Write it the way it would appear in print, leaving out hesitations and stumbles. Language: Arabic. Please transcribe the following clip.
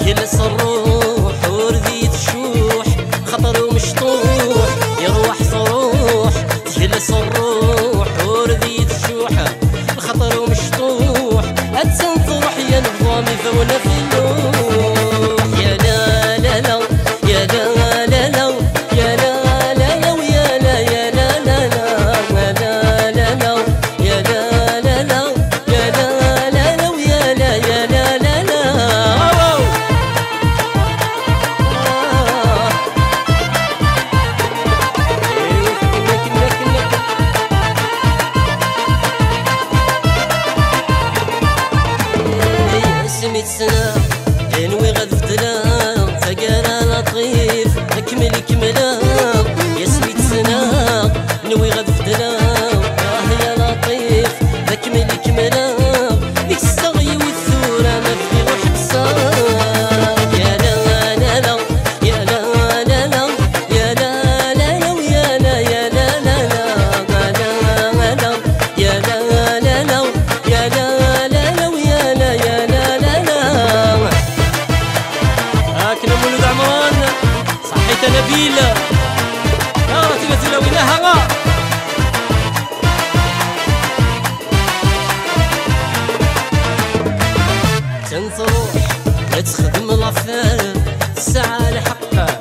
تجلس الروح ورديت الشوح خطر ومشطوح يروح صروح تجلس الروح ورديت الشوح الخطر ومشطوح أتسنطوح يا نظامي فونا في اللوح يا لا لا لا يا لا لا لا يا لا لا لا ويا لا يا لا لا لا لا لا لا يا لا لا لا يا لا لا لا ويا لا يا لا لا لا سميت سنة ينوي غد فتلا فقال لطيف أكمل كملا يا سميت سنة نوي غد فتلا يا لطيف أكمل كملا ديك الصغي والثورة ما في روح بصار يا لا لا لا يا لا لا لا يا لا لا لا ويا لا يا لا لا لا لا لا يا لا لا لا يا لا لا لا ويا لا يا لا لا لا هاكنا مولود عمران صحيت نبيلة يا تنزل وينها تنصروح لا تخدم الافعال الساعة لحقها